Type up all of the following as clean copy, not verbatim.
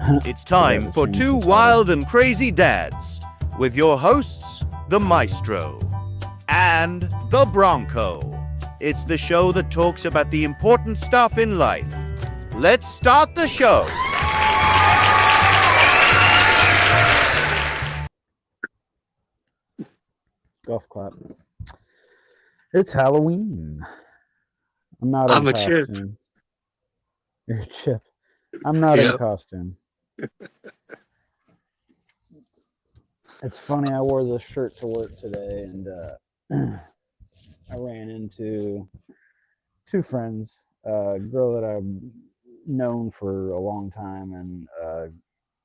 It's time for Two Wild and Crazy Dads with your hosts, the Maestro and the Bronco. It's the show that talks about the important stuff in life. Let's start the show. Golf clap. It's Halloween. I'm not I'm in a chip. costume. You're a chip. I'm not in Yep. costume. It's funny, I wore this shirt to work today, and I ran into two friends, a girl that I've known for a long time, and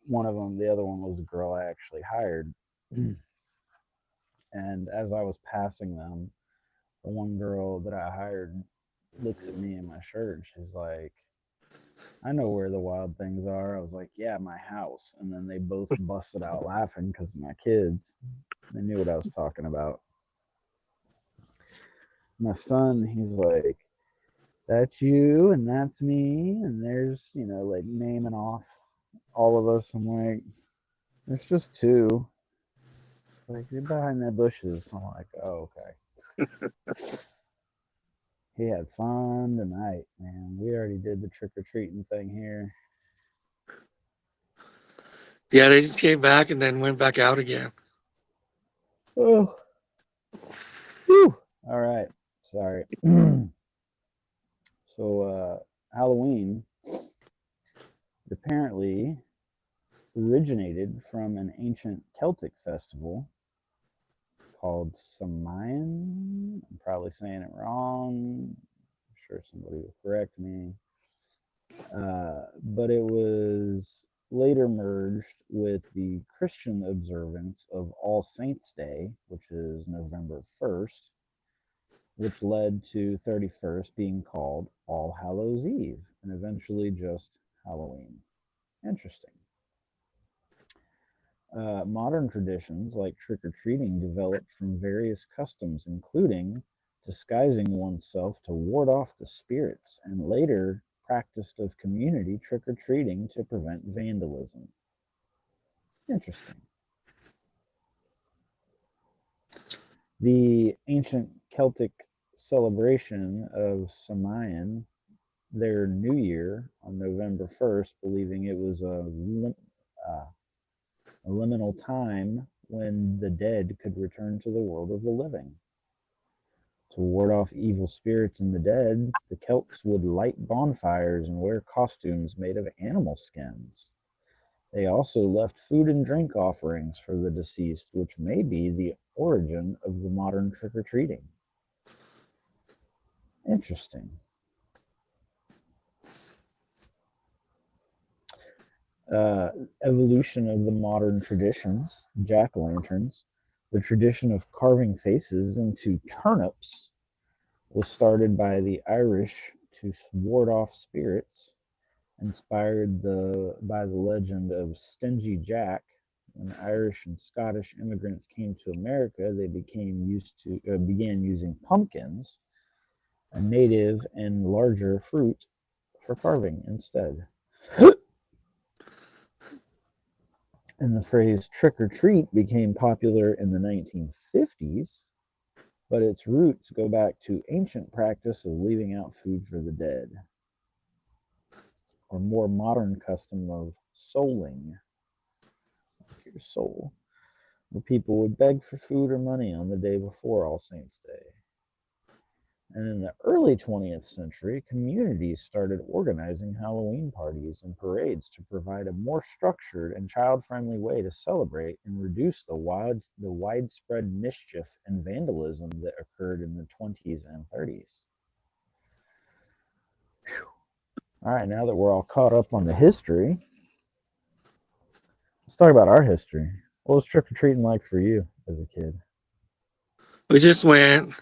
one of them, the other one was a girl I actually hired. And as I was passing them, the one girl that I hired looks at me in my shirt, and she's like, I know where the wild things are. I was like, yeah, my house. And then they both busted out laughing because of my kids. They knew what I was talking about. My son, he's like, that's you and that's me. And there's, like naming off all of us. I'm like, there's just two. It's like, you're behind the bushes. I'm like, oh, okay. He had fun tonight, man. We already did the trick-or-treating thing here. Yeah, they just came back and then went back out again. Oh. Whew. All right. Sorry. So, Halloween apparently originated from an ancient Celtic festival called Samain. I'm probably saying it wrong. I'm sure somebody will correct me. But it was later merged with the Christian observance of All Saints' Day, which is November 1st, which led to 31st being called All Hallows Eve and eventually just Halloween. Interesting. Modern traditions like trick or treating developed from various customs, including disguising oneself to ward off the spirits, and later practiced of community trick or treating to prevent vandalism. Interesting. The ancient Celtic celebration of Samain, their new year on November 1st, believing it was a liminal time when the dead could return to the world of the living. To ward off evil spirits and the dead, the Celts would light bonfires and wear costumes made of animal skins. They also left food and drink offerings for the deceased, which may be the origin of the modern trick or treating. Interesting. Evolution of the modern traditions, jack o' lanterns. The tradition of carving faces into turnips was started by the Irish to ward off spirits, inspired by the legend of Stingy Jack. When Irish and Scottish immigrants came to America, they began using pumpkins, a native and larger fruit, for carving instead. And the phrase trick or treat became popular in the 1950s, but its roots go back to ancient practice of leaving out food for the dead, or more modern custom of souling, like your soul, where people would beg for food or money on the day before All Saints' Day. And in the early 20th century, communities started organizing Halloween parties and parades to provide a more structured and child-friendly way to celebrate and reduce the widespread mischief and vandalism that occurred in the 20s and 30s. Whew. All right, now that we're all caught up on the history, let's talk about our history. What was trick-or-treating like for you as a kid? We just went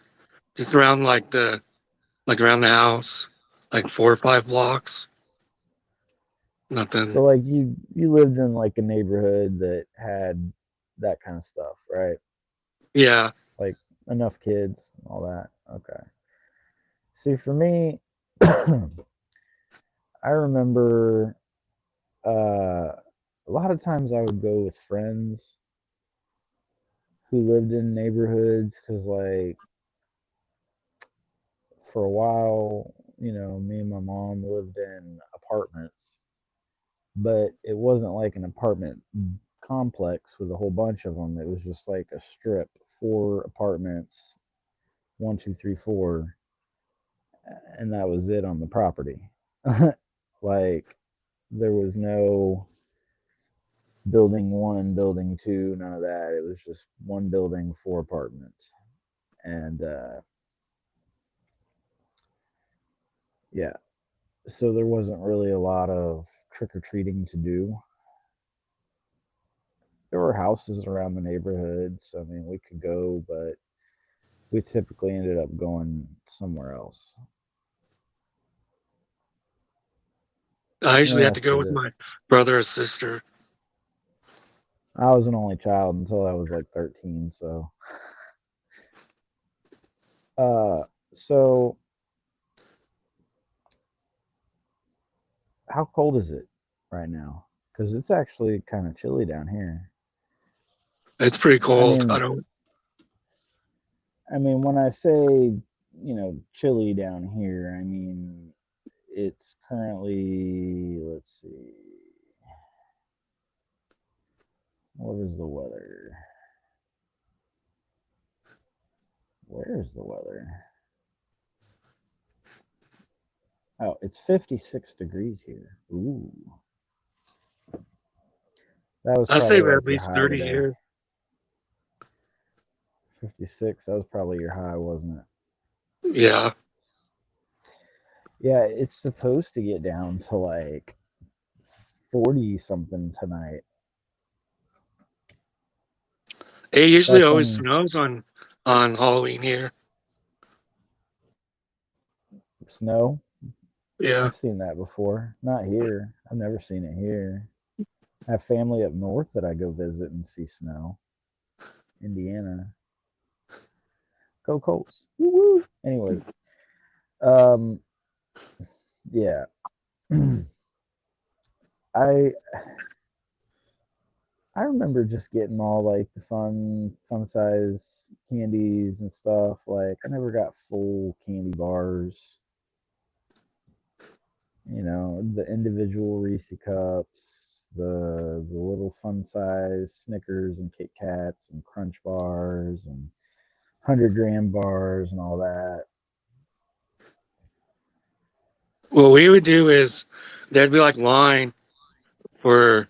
around around the house, like 4 or 5 blocks. So Nothing. like you lived in like a neighborhood that had that kind of stuff, right? Yeah. Like enough kids and all that. Okay. See, for me, I remember a lot of times I would go with friends who lived in neighborhoods because, like, for a while, me and my mom lived in apartments, but it wasn't like an apartment complex with a whole bunch of them. It was just like a strip, 4 apartments, 1, 2, 3, 4, and that was it on the property. Like, there was no building 1, building 2, none of that. It was just one building, 4 apartments. And yeah, so there wasn't really a lot of trick or treating to do. There were houses around the neighborhood, so I mean, we could go, but we typically ended up going somewhere else. I usually What had to else go was with it? my brother or sister. I was an only child until I was like 13, so uh so how cold is it right now? Cuz it's actually kind of chilly down here. It's pretty I cold. mean, when I say, chilly down here, I mean it's currently, let's see. What is the weather? Where's the weather? Oh, it's 56 degrees here. Ooh. That was I say probably at like your least high 30 today. here. 56, that was probably your high, wasn't it? Yeah. Yeah, it's supposed to get down to like 40 something tonight. It usually That's always on snows on Halloween here. snow. Yeah. I've seen that before. Not here. I've never seen it here. I have family up north that I go visit and see snow. Indiana. Go Colts. Woo-woo. Anyways, um, yeah. I I remember just getting all like the fun size candies and stuff. Like, I never got full candy bars. The individual Reese cups, the little fun size Snickers and Kit Kats and Crunch bars and 100-gram bars and all that. What we would do is there'd be like line for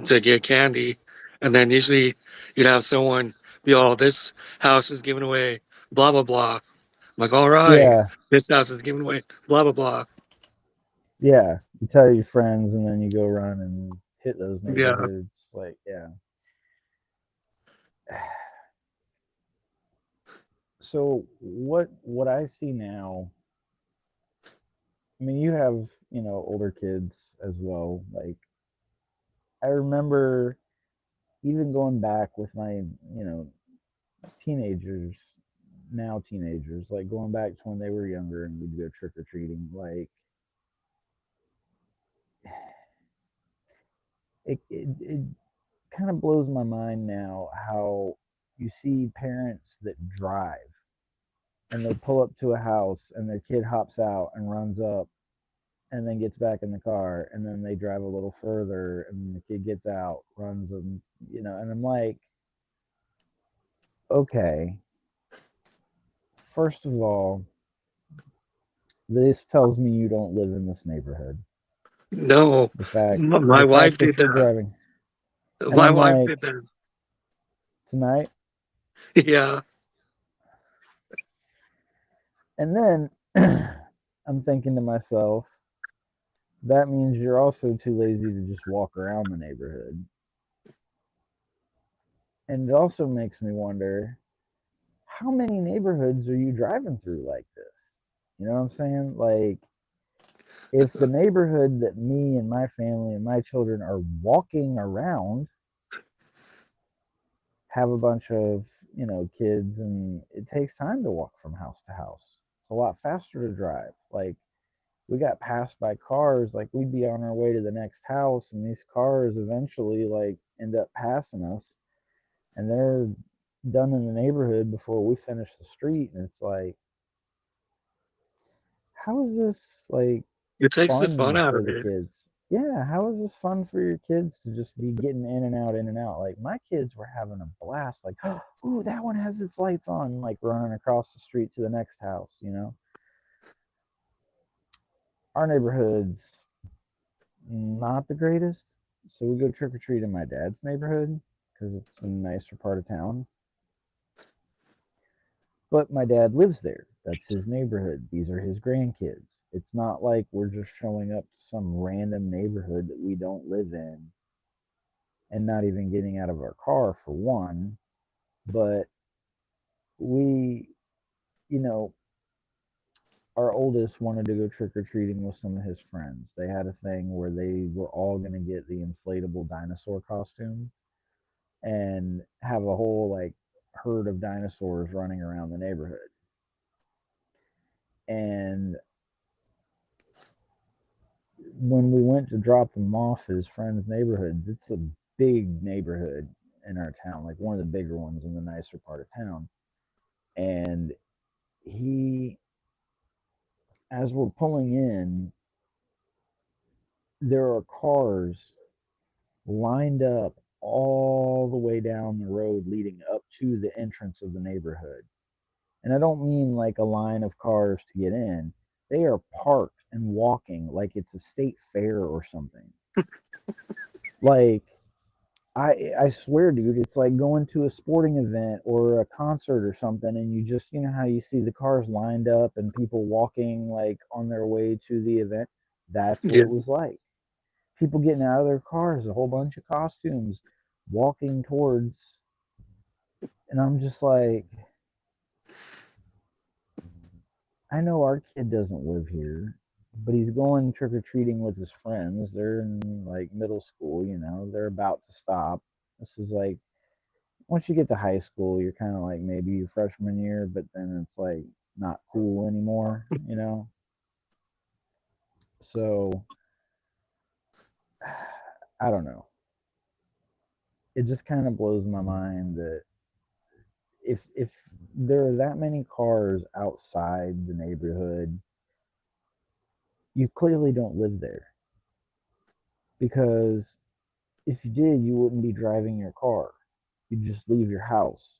to get candy, and then usually you'd have someone be all, this house is giving away blah blah blah. I'm like, all right, Yeah, this house is giving away blah blah blah. yeah. You tell your friends and then you go run and hit those Yeah. neighborhoods. Like, yeah. So what I see now, I mean, you have, older kids as well. Like, I remember even going back with my, teenagers, now teenagers, like going back to when they were younger and we'd go trick or treating. Like, it kind of blows my mind now how you see parents that drive and they pull up to a house and their kid hops out and runs up and then gets back in the car and then they drive a little further and the kid gets out, runs, and I'm like, okay, first of all, this tells me you don't live in this neighborhood. No, The fact my the wife fact did that you're that. driving. And My I'm wife like, did that. tonight. Yeah. And then I'm thinking to myself, that means you're also too lazy to just walk around the neighborhood. And it also makes me wonder, how many neighborhoods are you driving through like this? You know what I'm saying? Like, if the neighborhood that me and my family and my children are walking around have a bunch of, kids, and it takes time to walk from house to house. It's a lot faster to drive. Like, we got passed by cars. Like we'd be on our way to the next house, and these cars eventually like end up passing us, and they're done in the neighborhood before we finish the street. And it's like, how is this like It takes the fun fun out for of the it. kids? Yeah, how is this fun for your kids to just be getting in and out, in and out? Like my kids were having a blast. Like, ooh, that one has its lights on, like running across the street to the next house. Our neighborhood's not the greatest, so we go trick or treat in my dad's neighborhood because it's a nicer part of town. But my dad lives there. That's his neighborhood. These are his grandkids. It's not like we're just showing up to some random neighborhood that we don't live in and not even getting out of our car for one. But we, you know, our oldest wanted to go trick or treating with some of his friends. They had a thing where they were all going to get the inflatable dinosaur costume and have a whole like herd of dinosaurs running around the neighborhood. And when we went to drop him off at his friend's neighborhood, it's a big neighborhood in our town, like one of the bigger ones in the nicer part of town. And he, as we're pulling in, there are cars lined up all the way down the road leading up to the entrance of the neighborhood. And I don't mean like a line of cars to get in. They are parked and walking like it's a state fair or something. Like I swear, dude, it's like going to a sporting event or a concert or something, and you just how you see the cars lined up and people walking like on their way to the event. That's what Yeah. it was like. People getting out of their cars, a whole bunch of costumes, walking towards, and I'm just like, I know our kid doesn't live here, but he's going trick or treating with his friends. They're in like middle school, they're about to stop. This is like once you get to high school, you're kind of like maybe your freshman year, but then it's like not cool anymore. So I don't know. It just kind of blows my mind that if there are that many cars outside the neighborhood, you clearly don't live there. Because if you did, you wouldn't be driving your car. You'd just leave your house.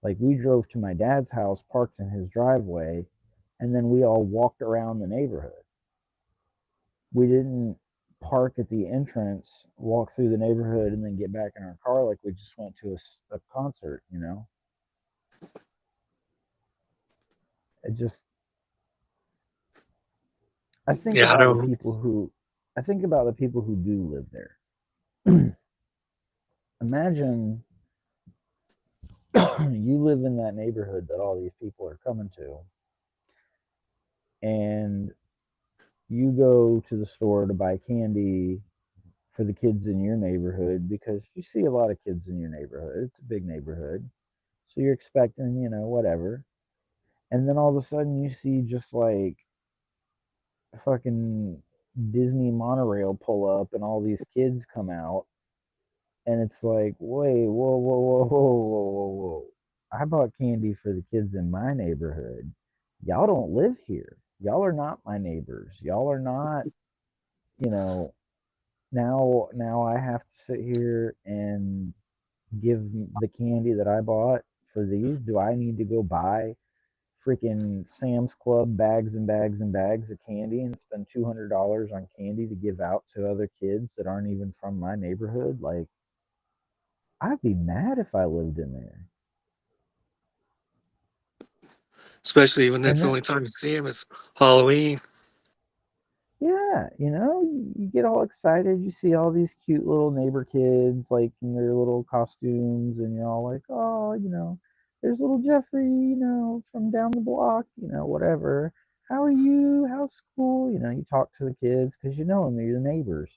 Like we drove to my dad's house, parked in his driveway, and then we all walked around the neighborhood. We didn't park at the entrance, walk through the neighborhood, and then get back in our car like we just went to a concert. It just, I think Yeah, I about the don't. people who, I think about the people who do live there. Imagine you live in that neighborhood that all these people are coming to, and you go to the store to buy candy for the kids in your neighborhood because you see a lot of kids in your neighborhood. It's a big neighborhood. So you're expecting, whatever. And then all of a sudden you see just like fucking Disney monorail pull up and all these kids come out. And it's like, wait, whoa, whoa, whoa, whoa, whoa, whoa, whoa. I bought candy for the kids in my neighborhood. Y'all don't live here. Y'all are not my neighbors. Y'all are not, you know, now I have to sit here and give the candy that I bought for these. Do I need to go buy freaking Sam's Club bags and bags and bags of candy and spend $200 on candy to give out to other kids that aren't even from my neighborhood? Like, I'd be mad if I lived in there. Especially when And that's the then, only time you see him is Halloween. yeah, you get all excited. You see all these cute little neighbor kids, like in their little costumes, and you're all like, oh, there's little Jeffrey, from down the block, whatever. How are you? How's school? You talk to the kids because you know them, they're your neighbors.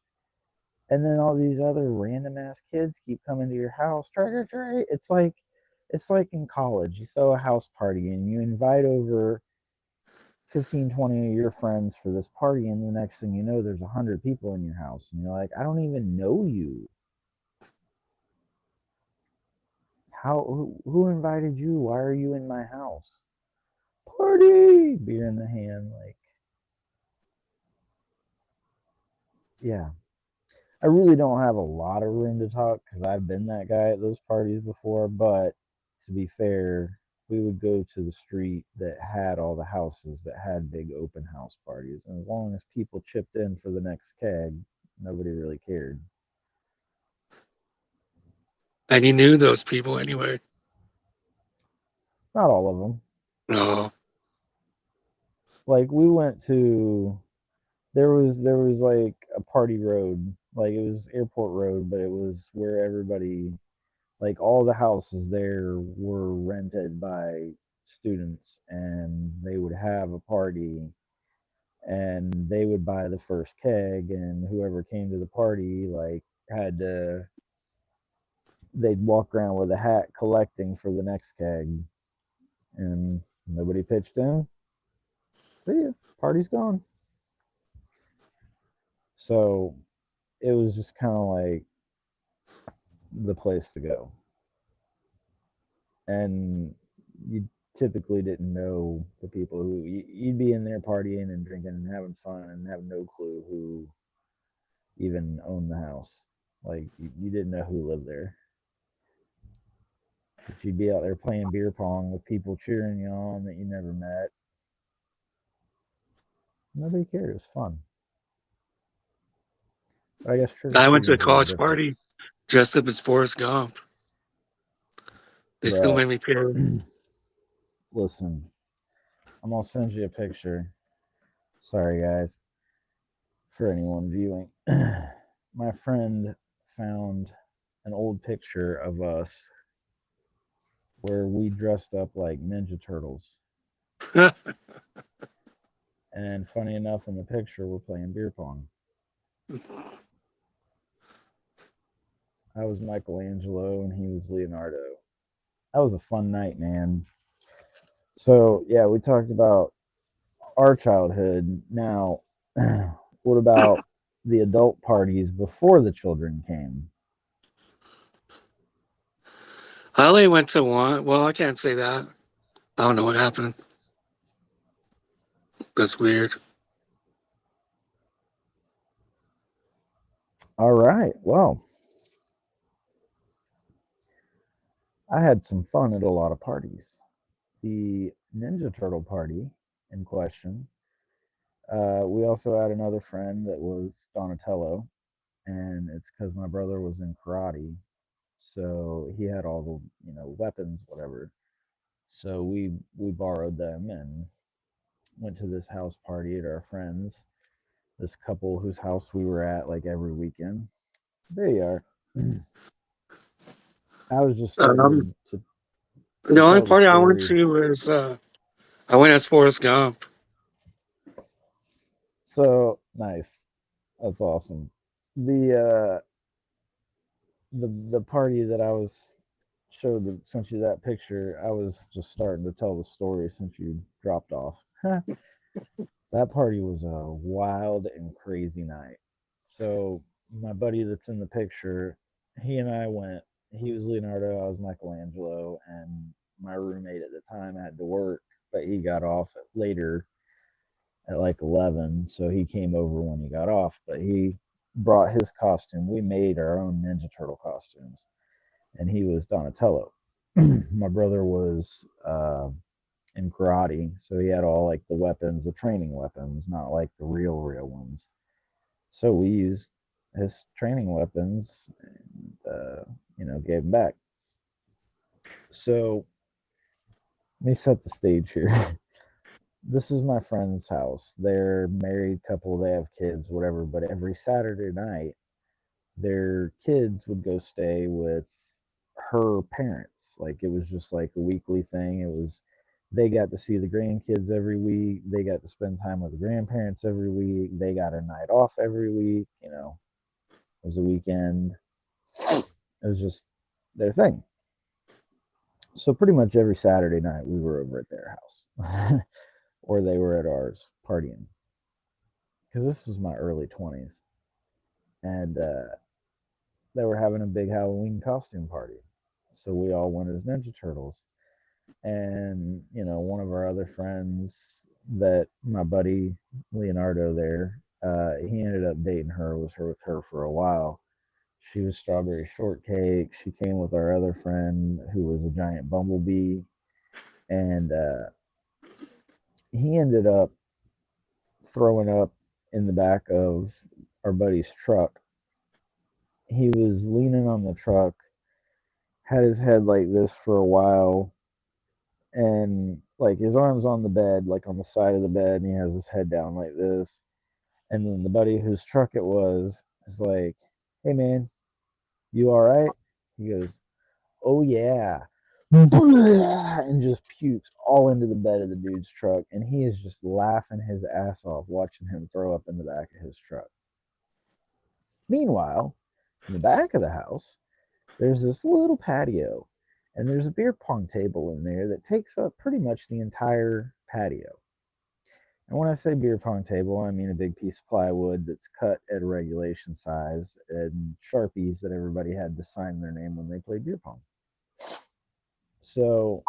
And then all these other random ass kids keep coming to your house, trick or treat. It's like in college, you throw a house party and you invite over 15, 20 of your friends for this party, and the next thing you know, there's 100 people in your house, and you're like, I don't even know you. Who invited you? Why are you in my house? Party! Beer in the hand, like, yeah. I really don't have a lot of room to talk because I've been that guy at those parties before, but to be fair, we would go to the street that had all the houses that had big open house parties, and as long as people chipped in for the next keg, nobody really cared. And you knew those people anyway. Not all of them. No. Like we went to there was like a party road, like it was Airport Road, but it was where everybody, like all the houses there were rented by students, and they would have a party, and they would buy the first keg, and whoever came to the party like had to, they'd walk around with a hat collecting for the next keg, and nobody pitched in. See ya, party's gone. So it was just kind of like the place to go. And you typically didn't know the people who you'd be in there partying and drinking and having fun and have no clue who even owned the house. Like you didn't know who lived there. But you'd be out there playing beer pong with people cheering you on that you never met. Nobody cared. It was fun. But I guess I went to a trick-or-treating's a little college different. party dressed up as Forrest Gump. They still Bruh. made me pay. Listen, I'm gonna send you a picture. Sorry, guys, for anyone viewing. My friend found an old picture of us where we dressed up like Ninja Turtles. And funny enough, in the picture, we're playing beer pong. I was Michelangelo and he was Leonardo. That was a fun night, man. So, yeah, we talked about our childhood. Now, what about the adult parties before the children came? I only went to one. Well, I can't say that. I don't know what happened. That's weird. All right. Well, I had some fun at a lot of parties. The Ninja Turtle party in question. We also had another friend that was Donatello, and it's because my brother was in karate, so he had all the weapons, whatever. So we borrowed them and went to this house party at our friends. This couple whose house we were at like every weekend. There you are. I was just starting to The only tell the party I went story. to was I went as Forrest Gump. So nice. That's awesome. The the party that I was showed sent you that picture. I was just starting to tell the story since you dropped off. That party was a wild and crazy night. So my buddy that's in the picture, he and I went. He was Leonardo, I was Michelangelo, and my roommate at the time had to work, but he got off later at like 11, so he came over when he got off, but he brought his costume. We made our own Ninja Turtle costumes, and he was Donatello. My brother was in karate, so he had all like the weapons, the training weapons, not like the real ones. So we used his training weapons and gave them back. So let me set the stage here. This is my friend's house. They're married couple, they have kids, whatever, but every Saturday night their kids would go stay with her parents. Like it was just like a weekly thing. It was, they got to see the grandkids every week. They got to spend time with the grandparents every week. They got a night off every week. It was a weekend. It was just their thing. So pretty much every Saturday night we were over at their house. or they were at ours partying. Because this was my early 20s. And they were having a big Halloween costume party. So we all went as Ninja Turtles. And, one of our other friends that my buddy Leonardo there, he ended up dating her, was with her for a while. She was Strawberry Shortcake. She came with our other friend who was a giant bumblebee. And he ended up throwing up in the back of our buddy's truck. He was leaning on the truck, had his head like this for a while, and like his arms on the bed, like on the side of the bed, and he has his head down like this. And then the buddy whose truck it was is like, "Hey man, you all right?" He goes, "Oh yeah." And just pukes all into the bed of the dude's truck, and he is just laughing his ass off watching him throw up in the back of his truck. Meanwhile, in the back of the house, there's this little patio, and there's a beer pong table in there that takes up pretty much the entire patio. And when I say beer pong table, I mean a big piece of plywood that's cut at a regulation size and Sharpies that everybody had to sign their name when they played beer pong. So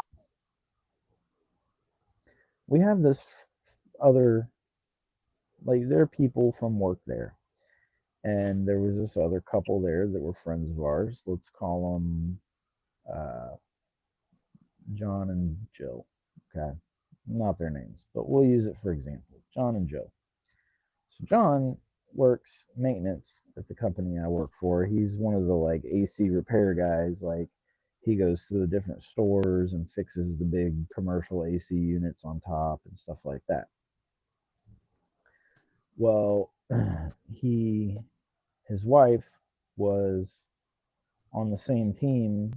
we have this other, like, there are people from work there. And there was this other couple there that were friends of ours. Let's call them John and Joe. Okay. Not their names, but we'll use it for example. John and Joe. So John works maintenance at the company I work for. He's one of the like AC repair guys. Like he goes to the different stores and fixes the big commercial AC units on top and stuff like that. Well, his wife was on the same team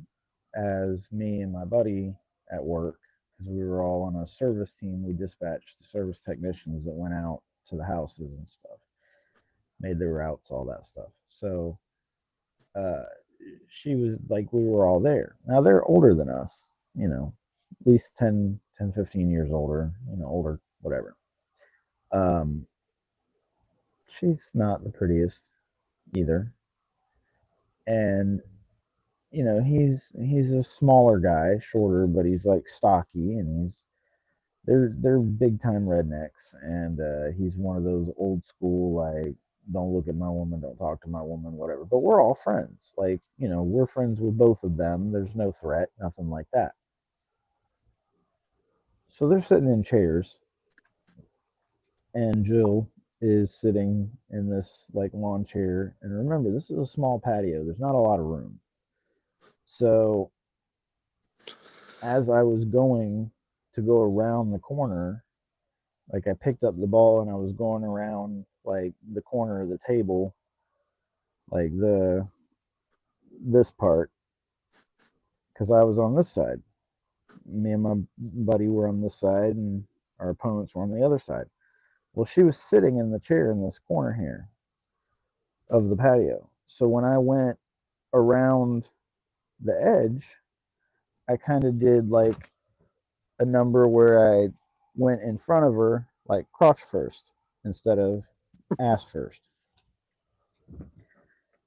as me and my buddy at work because we were all on a service team. We dispatched the service technicians that went out to the houses and stuff, made their routes, all that stuff. So she was like, we were all there. Now they're older than us, at least 10, 15 years older, older, whatever. She's not the prettiest either. And he's a smaller guy, shorter, but he's like stocky, and they're big time rednecks, and he's one of those old school like don't look at my woman, don't talk to my woman, whatever. But we're all friends, like we're friends with both of them. There's no threat, nothing like that. So they're sitting in chairs, and Jill is sitting in this like lawn chair. And remember, this is a small patio. There's not a lot of room. So as I was going to go around the corner, like I picked up the ball and I was going around like the corner of the table, like this part, because I was on this side. Me and my buddy were on this side and our opponents were on the other side. Well, she was sitting in the chair in this corner here of the patio. So when I went around the edge, I kind of did like a number where I went in front of her like crotch first instead of ass first.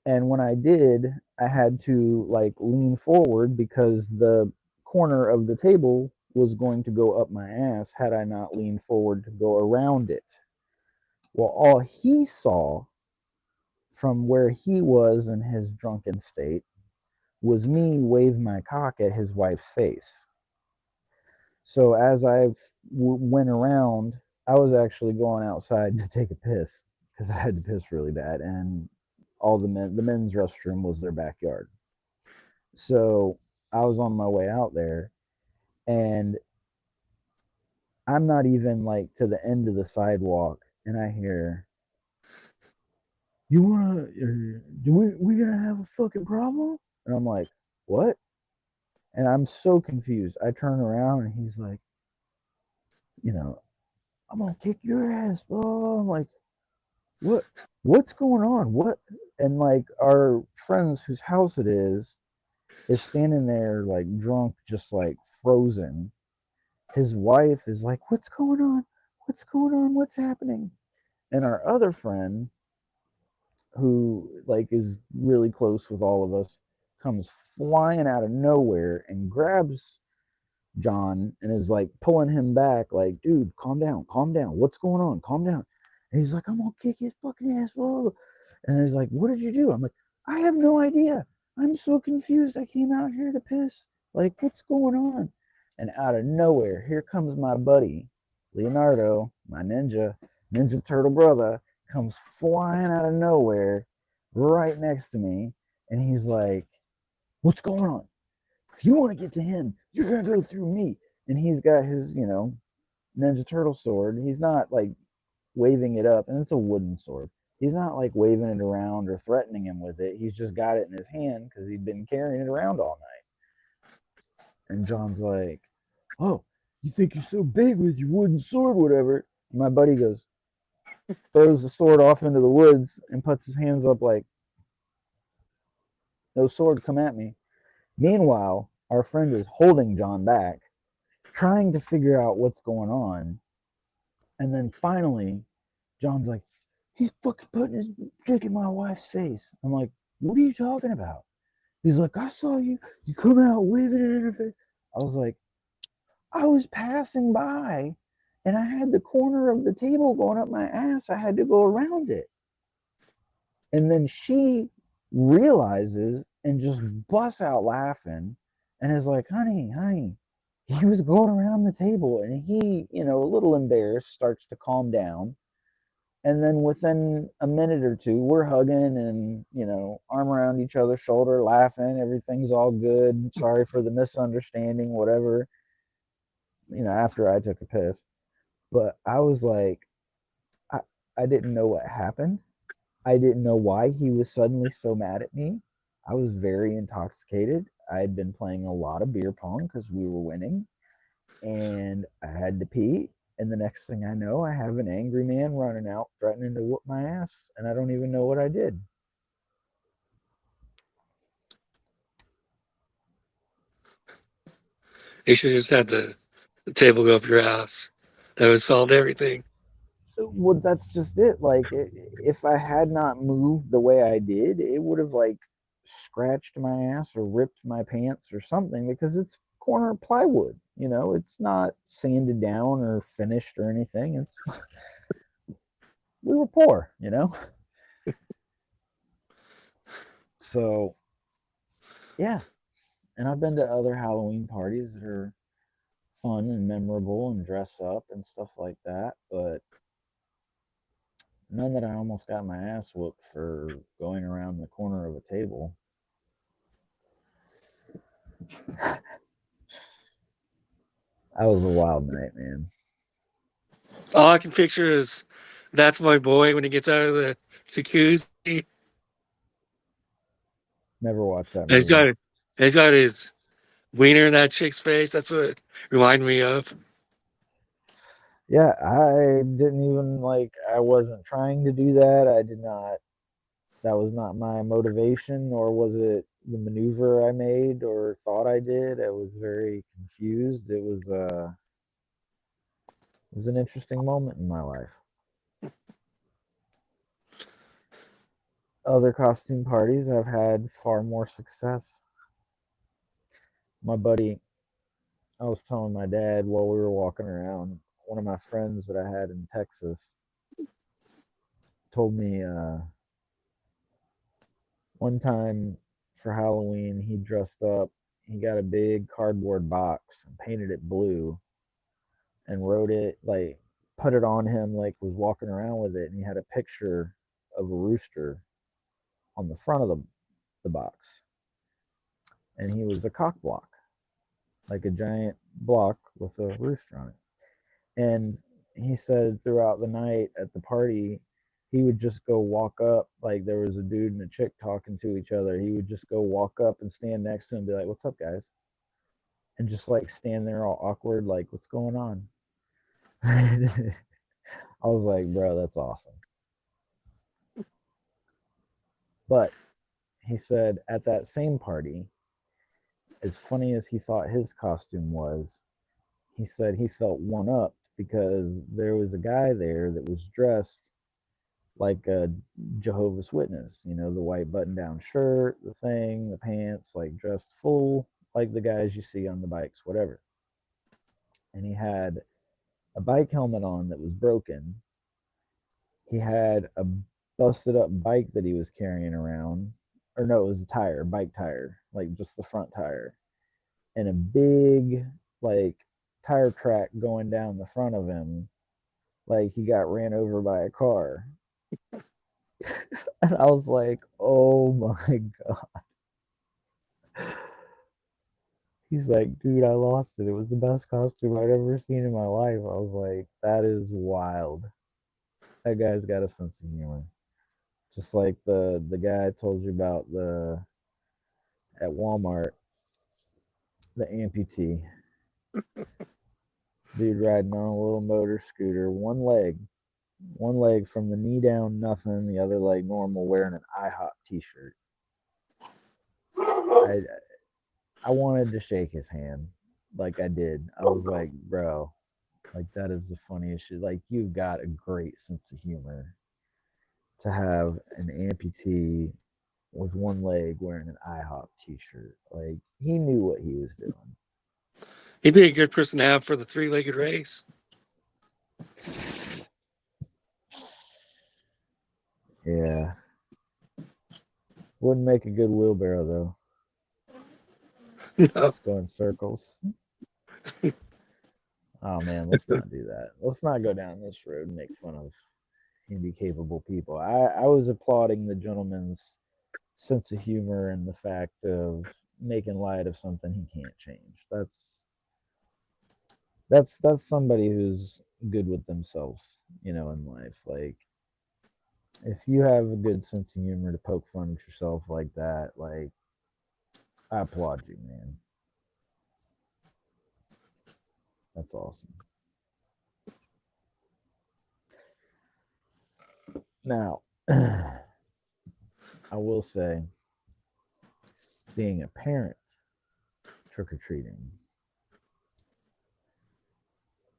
And when I did, I had to like lean forward because the corner of the table was going to go up my ass had I not leaned forward to go around it. Well, all he saw from where he was in his drunken state was me wave my cock at his wife's face. So as I went around, I was actually going outside to take a piss because I had to piss really bad, and all the men's restroom was their backyard. So I was on my way out there, and I'm not even like to the end of the sidewalk, and I hear, "You wanna? We gonna have a fucking problem?" And I'm like, "What?" And I'm so confused. I turn around and he's like, "I'm gonna kick your ass, bro." I'm like, what's going on? What? And like our friends whose house it is standing there like drunk, just like frozen. His wife is like, "What's going on? what's going on? What's happening? And our other friend, who like is really close with all of us, comes flying out of nowhere and grabs John and is like pulling him back, like, dude, calm down, calm down. What's going on? Calm down. And he's like, I'm gonna kick his fucking ass. Whoa. And he's like, what did you do? I'm like, I have no idea. I'm so confused. I came out here to piss. Like, what's going on? And out of nowhere, here comes my buddy, Leonardo, my Ninja Turtle brother, comes flying out of nowhere right next to me. And he's like, what's going on? If you want to get to him, you're going to go through me. And he's got his, Ninja Turtle sword. He's not like waving it up, and it's a wooden sword. He's not like waving it around or threatening him with it. He's just got it in his hand because he'd been carrying it around all night. And John's like, oh, you think you're so big with your wooden sword, whatever. And my buddy goes, throws the sword off into the woods and puts his hands up like, no sword, come at me. Meanwhile, our friend is holding John back, trying to figure out what's going on. And then finally, John's like, he's fucking putting his dick in my wife's face. I'm like, what are you talking about? He's like, I saw you. You come out waving it in her face. I was like, I was passing by and I had the corner of the table going up my ass. I had to go around it. And then she realizes and just busts out laughing and is like, honey, he was going around the table. And he, a little embarrassed, starts to calm down. And then within a minute or two, we're hugging and, arm around each other's shoulder, laughing. Everything's all good. Sorry for the misunderstanding, whatever, after I took a piss. But I was like, I didn't know what happened. I didn't know why he was suddenly so mad at me. I was very intoxicated. I had been playing a lot of beer pong because we were winning. And I had to pee. And the next thing I know, I have an angry man running out, threatening to whoop my ass. And I don't even know what I did. You should just had the table go up your ass. That would solve everything. Well, that's just it. Like, if I had not moved the way I did, it would have, like, scratched my ass or ripped my pants or something because it's corner plywood. It's not sanded down or finished or anything. It's we were poor, So, yeah. And I've been to other Halloween parties that are fun and memorable and dress up and stuff like that, but none that I almost got my ass whooped for going around the corner of a table. That was a wild night, man. All I can picture is that's my boy when he gets out of the jacuzzi. Never watched that And movie. he's got his wiener in that chick's face. That's what it reminded me of. Yeah, I didn't even I wasn't trying to do that. I did not, that was not my motivation, nor was it the maneuver I made or thought I did. I was very confused. It was an interesting moment in my life. Other costume parties, I've had far more success. My buddy, I was telling my dad while we were walking around, one of my friends that I had in Texas told me one time for Halloween he dressed up. He got a big cardboard box and painted it blue and wrote it, put it on him, was walking around with it, and he had a picture of a rooster on the front of the box. And he was a cock block, like a giant block with a rooster on it. And he said throughout the night at the party, he would just go walk up, like there was a dude and a chick talking to each other. He would just go walk up and stand next to him and be like, what's up, guys? And just stand there all awkward, like, what's going on? I was like, bro, that's awesome. But he said at that same party, as funny as he thought his costume was, he said he felt one-upped because there was a guy there that was dressed like a Jehovah's Witness, you know, the white button down shirt, the thing, the pants, like dressed full like the guys you see on the bikes, whatever. And he had a bike helmet on that was broken. He had a busted up bike that he was carrying around. Or no, it was a tire, bike tire, like just the front tire. And a big, like, tire track going down the front of him, like he got ran over by a car. And I was like, oh my God. He's like, dude, I lost it. It was the best costume I'd ever seen in my life. I was like, that is wild. That guy's got a sense of humor. Just like the guy I told you about the at Walmart, the amputee. Dude riding on a little motor scooter, one leg from the knee down, nothing, the other leg normal, wearing an IHOP t-shirt. I wanted to shake his hand like I did. I was like, bro, like that is the funniest shit. Like you've got a great sense of humor to have an amputee with one leg wearing an IHOP t-shirt. Like he knew what he was doing. He'd be a good person to have for the three-legged race. Yeah. Wouldn't make a good wheelbarrow though. No. Let's go in circles. Oh man, let's not do that. Let's not go down this road and make fun of handy-capable people. I was applauding the gentleman's sense of humor and the fact of making light of something he can't change. That's somebody who's good with themselves, you know, in life. Like if you have a good sense of humor to poke fun at yourself like that, like I applaud you, man. That's awesome. Now, I will say, being a parent trick or treating,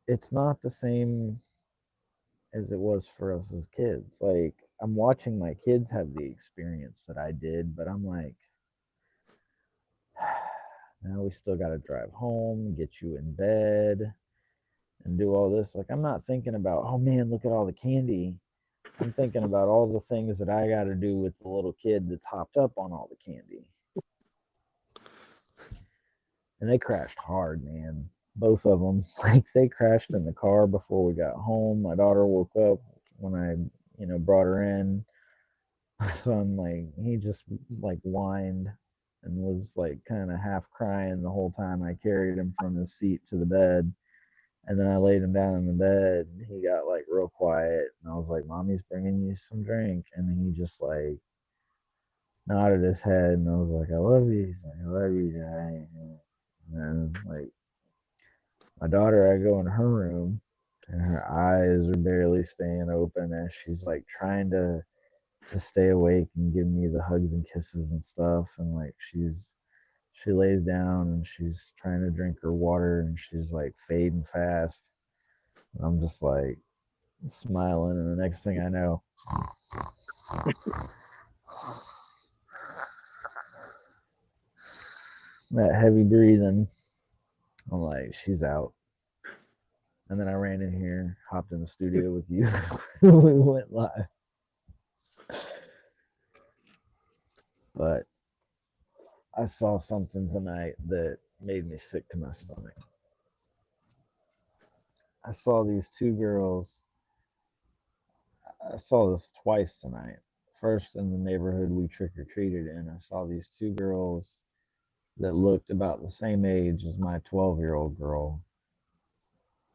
it's not the same as it was for us as kids. Like, I'm watching my kids have the experience that I did, but I'm like, now we still got to drive home, get you in bed, and do all this. Like, I'm not thinking about, oh man, look at all the candy. I'm thinking about all the things that I got to do with the little kid that's hopped up on all the candy. And they crashed hard, man. Both of them. Like, they crashed in the car before we got home. My daughter woke up when I, brought her in. My son, like, he just, like, whined and was, like, kind of half crying the whole time I carried him from his seat to the bed. And then I laid him down in the bed and he got like real quiet. And I was like, Mommy's bringing you some drink. And he just like nodded his head. And I was like, I love you. He's like, I love you, Dad. And then, like, my daughter, I go in her room and her eyes are barely staying open as she's like trying to stay awake and give me the hugs and kisses and stuff. And like she lays down and she's trying to drink her water and she's like fading fast. And I'm just like smiling, and the next thing I know, that heavy breathing, I'm like, she's out. And then I ran in here, hopped in the studio with you. We went live. But I saw something tonight that made me sick to my stomach. I saw these two girls. I saw this twice tonight. First, in the neighborhood we trick or treated in, I saw these two girls that looked about the same age as my 12-year-old girl.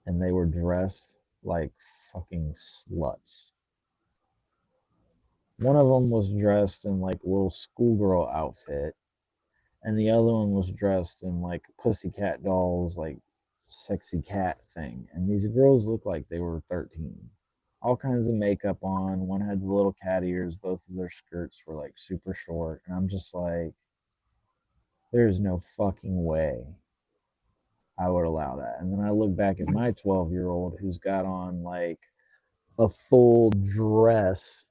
And they were dressed like fucking sluts. One of them was dressed in like a little schoolgirl outfit, and the other one was dressed in like Pussycat Dolls, like sexy cat thing. And these girls looked like they were 13. All kinds of makeup on. One had the little cat ears. Both of their skirts were like super short. And I'm just like, there's no fucking way I would allow that. And then I look back at my 12-year-old who's got on like a full dress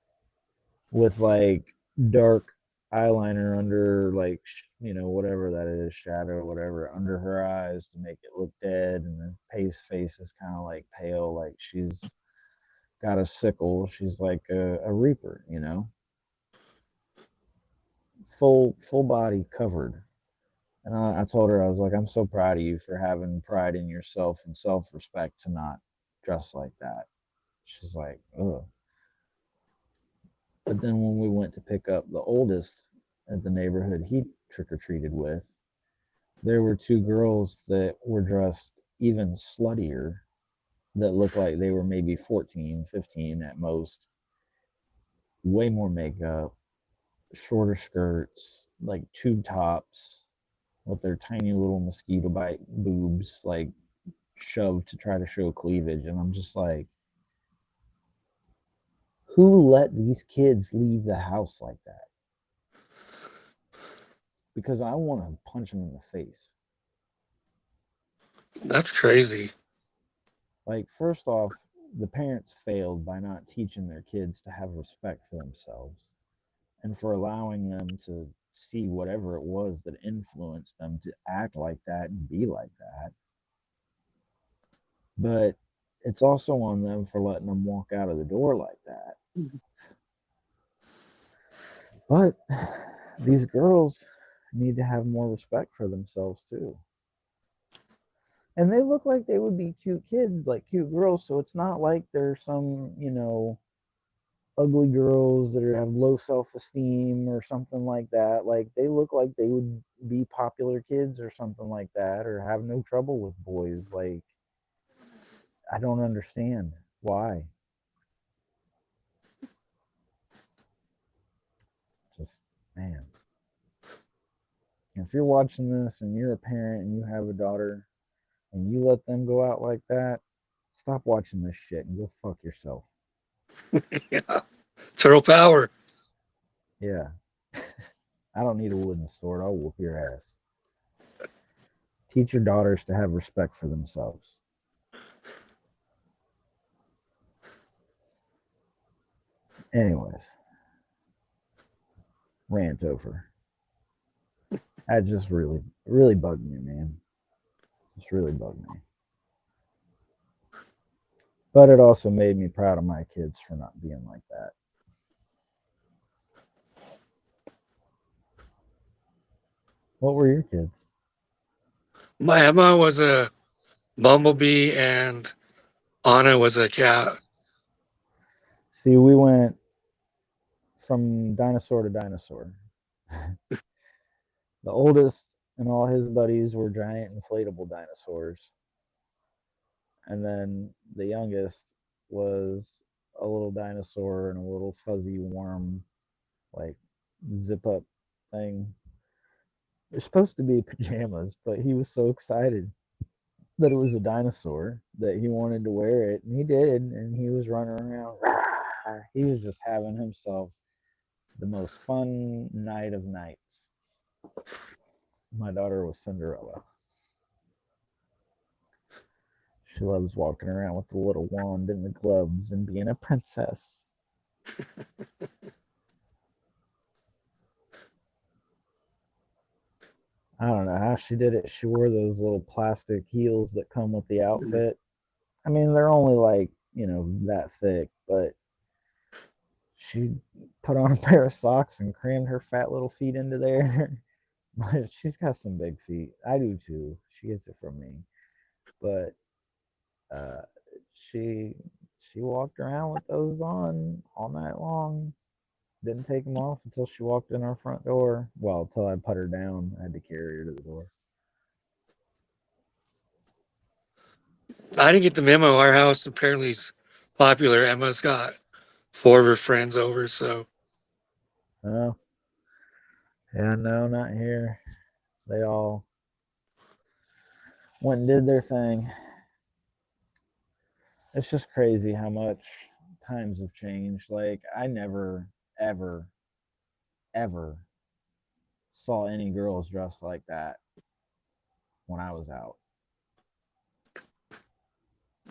with like dark eyeliner under, like, whatever that is, shadow, whatever, under her eyes to make it look dead, and her face is kind of like pale, like she's got a sickle. She's like a reaper, full body covered. And I told her, I was like, I'm so proud of you for having pride in yourself and self-respect to not dress like that. She's like, ugh. But then when we went to pick up the oldest at the neighborhood he trick or treated with, there were two girls that were dressed even sluttier, that looked like they were maybe 14, 15 at most. Way more makeup, shorter skirts, like tube tops with their tiny little mosquito bite boobs, like shoved to try to show cleavage. And I'm just like, who let these kids leave the house like that? Because I want to punch them in the face. That's crazy. Like, first off, the parents failed by not teaching their kids to have respect for themselves and for allowing them to see whatever it was that influenced them to act like that and be like that. But it's also on them for letting them walk out of the door like that. But these girls need to have more respect for themselves too. And they look like they would be cute kids, like cute girls. So it's not like they're some, ugly girls that have low self-esteem or something like that. Like, they look like they would be popular kids or something like that, or have no trouble with boys. Like, I don't understand why. Just, man. If you're watching this and you're a parent and you have a daughter and you let them go out like that, stop watching this shit and go fuck yourself. Yeah. Turtle power. Yeah. I don't need a wooden sword. I'll whoop your ass. Teach your daughters to have respect for themselves. Anyways, rant over. That just really bugged me, man. Just really bugged me. But it also made me proud of my kids for not being like that. What were your kids? My Emma was a bumblebee and Anna was a cat. See, we went from dinosaur to dinosaur. The oldest and all his buddies were giant inflatable dinosaurs. And then the youngest was a little dinosaur and a little fuzzy warm, like, zip up thing. They're supposed to be pajamas, but he was so excited that it was a dinosaur that he wanted to wear it, and he did, and he was running around. He was just having himself the most fun night of nights. My daughter was Cinderella. She loves walking around with the little wand and the gloves and being a princess. I don't know how she did it. She wore those little plastic heels that come with the outfit. I mean, they're only like, that thick, but she put on a pair of socks and crammed her fat little feet into there. But she's got some big feet. I do too. She gets it from me. But uh, she she walked around with those on all night long. Didn't take them off until she walked in our front door. Well, until I put her down. I had to carry her to the door. I didn't get the memo. Our house apparently is popular. Emma's got four of her friends over, so Oh, yeah, no, not here. They all went and did their thing. It's just crazy how much times have changed. Like, I never, ever, ever saw any girls dressed like that when I was out.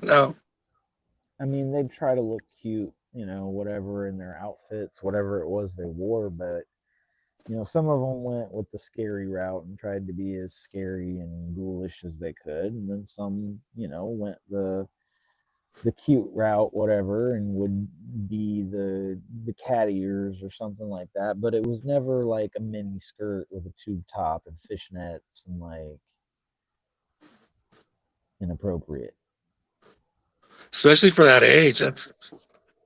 No. I mean, they'd try to look cute, whatever in their outfits, whatever it was they wore, but some of them went with the scary route and tried to be as scary and ghoulish as they could, and then some, went the cute route, whatever, and would be the cat ears or something like that. But it was never like a mini skirt with a tube top and fishnets and like inappropriate. Especially for that age. That's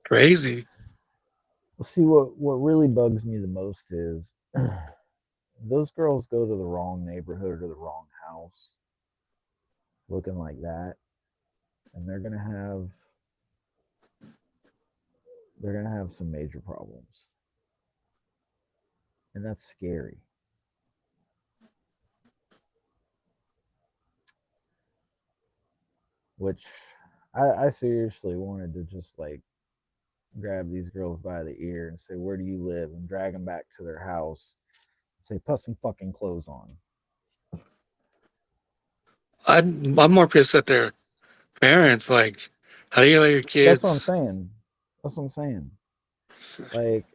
crazy. Well, see, what really bugs me the most is those girls go to the wrong neighborhood or the wrong house looking like that, and they're gonna have some major problems, and that's scary. Which I seriously wanted to just like grab these girls by the ear and say, "Where do you live?" and drag them back to their house and say, "Put some fucking clothes on." I'm more pissed at their parents. Like, how do you let your That's what I'm kids? saying. That's what I'm saying. Like,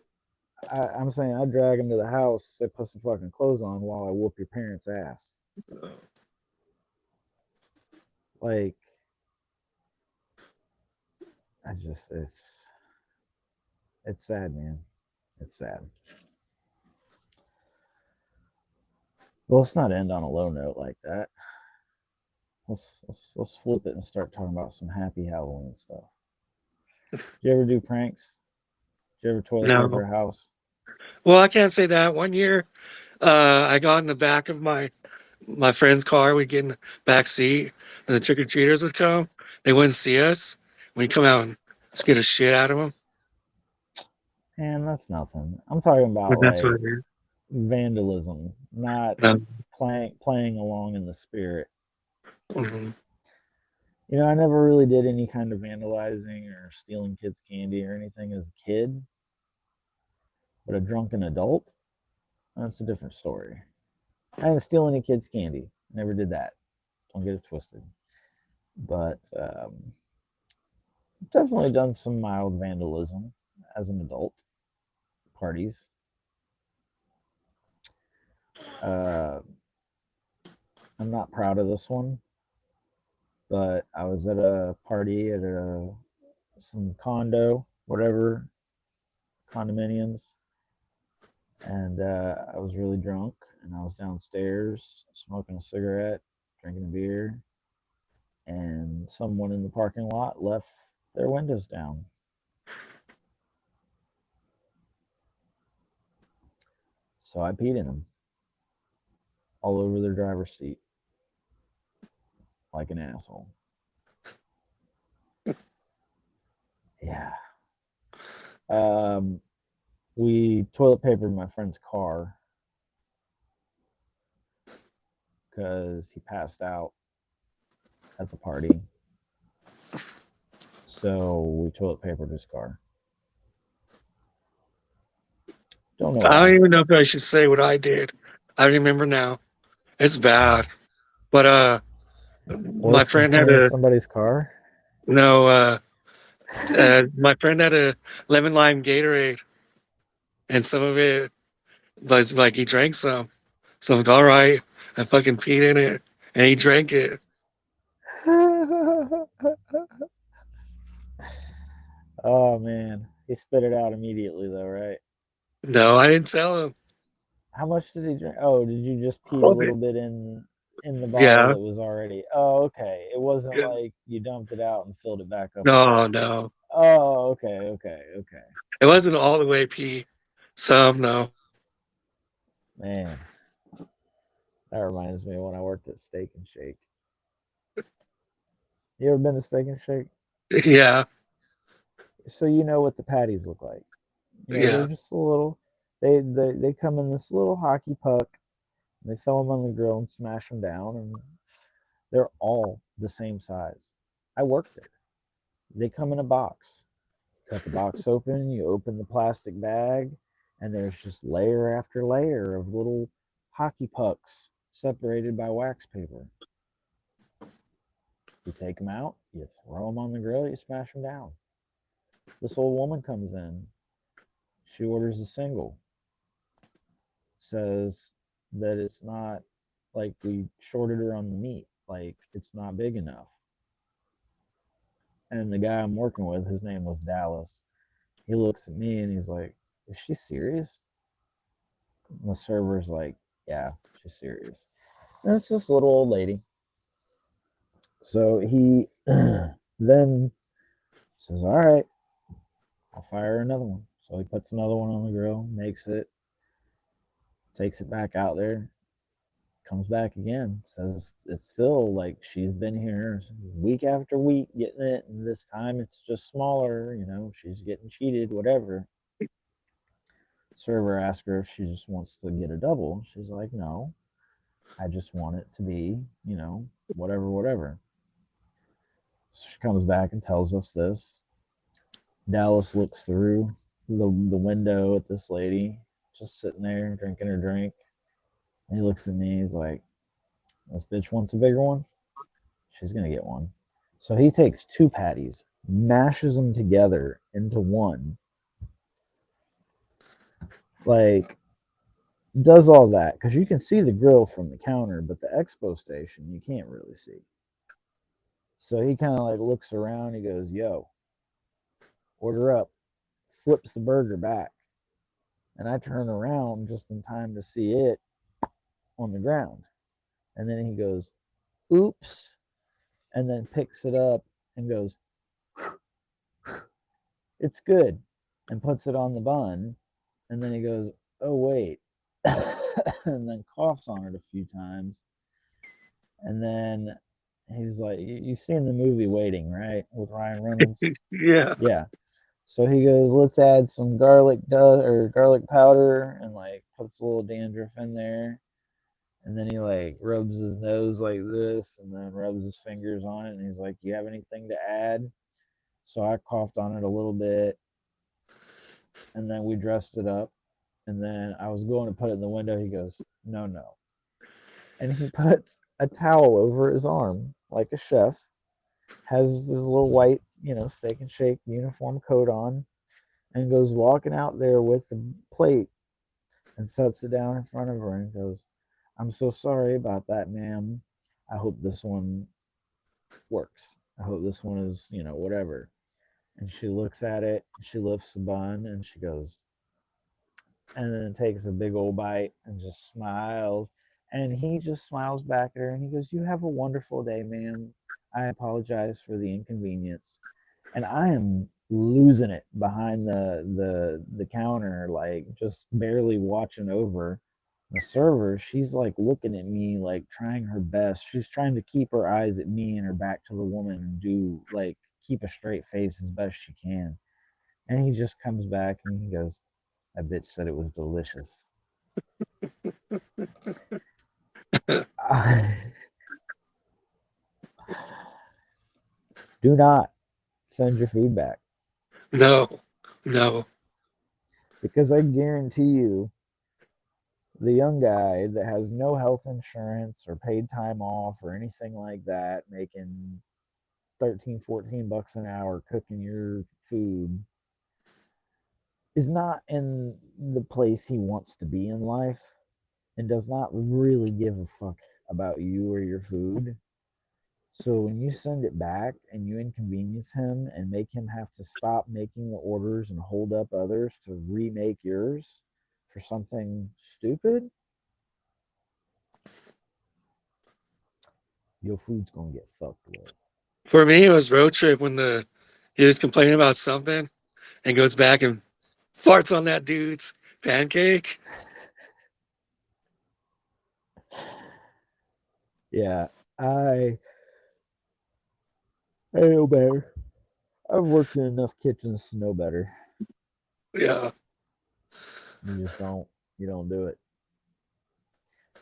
I'm saying I drag them to the house, say, "Put some fucking clothes on," while I whoop your parents' ass. Like, it's sad, man. It's sad. Well, let's not end on a low note like that. Let's flip it and start talking about some happy Halloween stuff. Did you ever do pranks? Did you ever toilet paper No. a house? Well, I can't say that. One year, I got in the back of my friend's car. We'd get in the back seat, and the trick or treaters would come. They wouldn't see us. We'd come out and scare the shit out of them. Man, that's nothing. I'm talking about But that's what like it is. vandalism, not No. playing along in the spirit. Mhm. I never really did any kind of vandalizing or stealing kids' candy or anything as a kid, but a drunken adult, that's a different story. I didn't steal any kids' candy. Never did that. Don't get it twisted. But definitely done some mild vandalism as an adult. Parties. Uh, I'm not proud of this one, but I was at a party at some condo, whatever, condominiums, and I was really drunk, and I was downstairs smoking a cigarette, drinking a beer, and someone in the parking lot left their windows down. So I peed in them all over their driver's seat like an asshole. Yeah. Um, we toilet papered my friend's car because he passed out at the party. So we toilet papered his car. Don't know I don't why. even know if I should say what I did. I remember now. It's bad. But my Worse than friend had playing in a somebody's car. no. My friend had a lemon lime Gatorade, and some of it was like he drank some. So I'm like, all right, I fucking peed in it, and he drank it. Oh man, he spit it out immediately though, right? No, I didn't tell him. How much did he drink? Oh, did you just pee a Okay. little bit in the bottle Yeah. that was already? Oh, okay. It wasn't Yeah. like you dumped it out and filled it back up again. No, no, Oh, okay, okay, okay. it wasn't all the way pee. Some no. Man, that reminds me of when I worked at Steak and Shake. You ever been to Steak and Shake? Yeah, So you know what the patties look like. They're yeah. just a little. They come in this little hockey puck. They throw them on the grill and smash them down, and they're all the same size. I worked there. They come in a box. Cut the box open. You open the plastic bag, and there's just layer after layer of little hockey pucks separated by wax paper. You take them out, you throw them on the grill, you smash them down. This old woman comes in. She orders a single. Says that it's not like we shorted her on the meat. Like it's not big enough. And the guy I'm working with, his name was Dallas. He looks at me and he's like, "Is she serious?" And the server's like, "Yeah, she's serious." And it's this little old lady. So he then says, "All right, I'll fire another one." So he puts another one on the grill, makes it, takes it back out there, comes back again, says it's still like she's been here week after week getting it, and this time it's just smaller, she's getting cheated, whatever. Server asks her if she just wants to get a double. She's like, "No, I just want it to be, whatever, whatever." So she comes back and tells us this. Dallas looks through the window at this lady just sitting there drinking her drink. And he looks at me. He's like, "This bitch wants a bigger one. She's going to get one." So he takes two patties, mashes them together into one. Like, does all that. Because you can see the grill from the counter, but the expo station, you can't really see. So he kind of like looks around. He goes, "Yo, order up." Flips the burger back. And I turn around just in time to see it on the ground. And then he goes, "Oops." And then picks it up and goes, "It's good." And puts it on the bun. And then he goes, "Oh, wait." And then coughs on it a few times. And then he's like, "You've seen the movie Waiting, right? With Ryan Reynolds?" Yeah. Yeah. So he goes, "Let's add some garlic powder," and like puts a little dandruff in there. And then he like rubs his nose like this and then rubs his fingers on it. And he's like, "You have anything to add?" So I coughed on it a little bit. And then we dressed it up. And then I was going to put it in the window. He goes, "No, no." And he puts a towel over his arm like a chef, has this little white, steak and shake uniform coat on, and goes walking out there with the plate and sets it down in front of her and goes, "I'm so sorry about that, ma'am. I hope this one works. I hope this one is, whatever." And she looks at it, she lifts the bun, and she goes, and then takes a big old bite and just smiles. And he just smiles back at her and he goes, "You have a wonderful day, ma'am. I apologize for the inconvenience." And I am losing it behind the counter, like just barely watching over the server. She's like looking at me, like trying her best. She's trying to keep her eyes at me and her back to the woman and do like keep a straight face as best she can. And he just comes back and he goes, "That bitch said it was delicious." Do not send your food back. No. No. Because I guarantee you, the young guy that has no health insurance or paid time off or anything like that, making 13, 14 bucks an hour cooking your food, is not in the place he wants to be in life and does not really give a fuck about you or your food. So when you send it back and you inconvenience him and make him have to stop making the orders and hold up others to remake yours for something stupid, your food's gonna get fucked with. For me, it was road trip when he was complaining about something and goes back and farts on that dude's pancake. Yeah, I know better. I've worked in enough kitchens to know better. Yeah. You don't do it.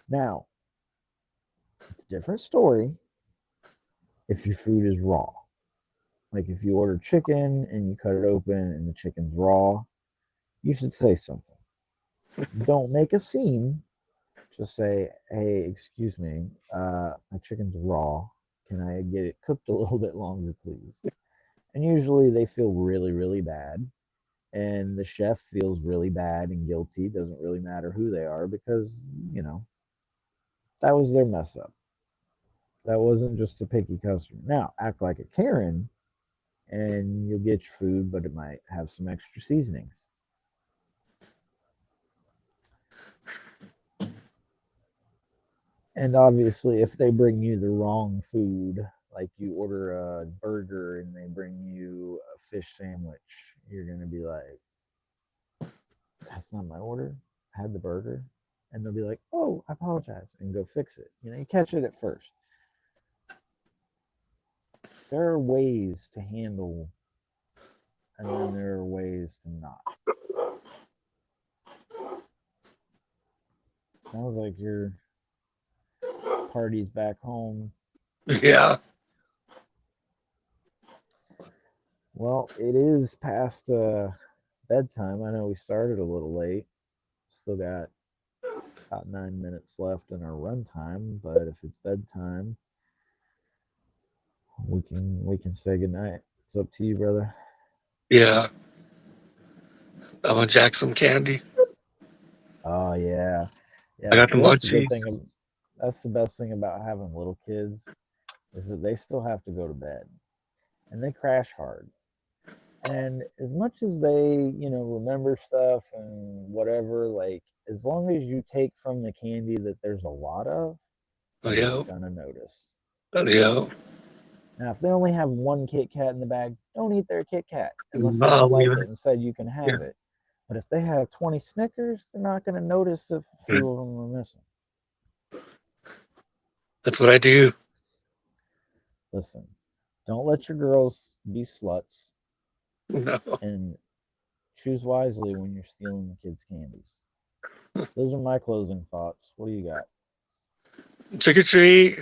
Now, it's a different story if your food is raw. Like if you order chicken and you cut it open and the chicken's raw, you should say something. Don't make a scene. Just say, "Hey, excuse me, my chicken's raw. Can I get it cooked a little bit longer, please? And usually they feel really, really bad. And the chef feels really bad and guilty. Doesn't really matter who they are because, that was their mess up. That wasn't just a picky customer. Now, act like a Karen and you'll get your food, but it might have some extra seasonings. And obviously, if they bring you the wrong food, like you order a burger and they bring you a fish sandwich, you're going to be like, that's not my order. I had the burger. And they'll be like, oh, I apologize, and go fix it. You catch it at first. There are ways to handle, and then there are ways to not. Sounds like your party's back home. Yeah. Well, it is past bedtime. I know we started a little late. Still got about 9 minutes left in our run time, but if it's bedtime, we can say goodnight. It's up to you, brother. Yeah. I'm gonna jack some candy. Oh yeah, I yeah. got the See, that's the good munchies. thing. That's the best thing about having little kids is that they still have to go to bed, and they crash hard. And as much as they, remember stuff and whatever, like as long as you take from the candy that there's a lot of, they're Yeah. not gonna notice. Yeah. Now, if they only have one Kit Kat in the bag, don't eat their Kit Kat unless they I'll don't leave like it it. and said you can Yeah. have it. But if they have 20 Snickers, they're not going to notice if a few of them are missing. That's what I do. Listen, don't let your girls be sluts No. and choose wisely when you're stealing the kids' candies. Those are my closing thoughts. What do you got? Trick or treat.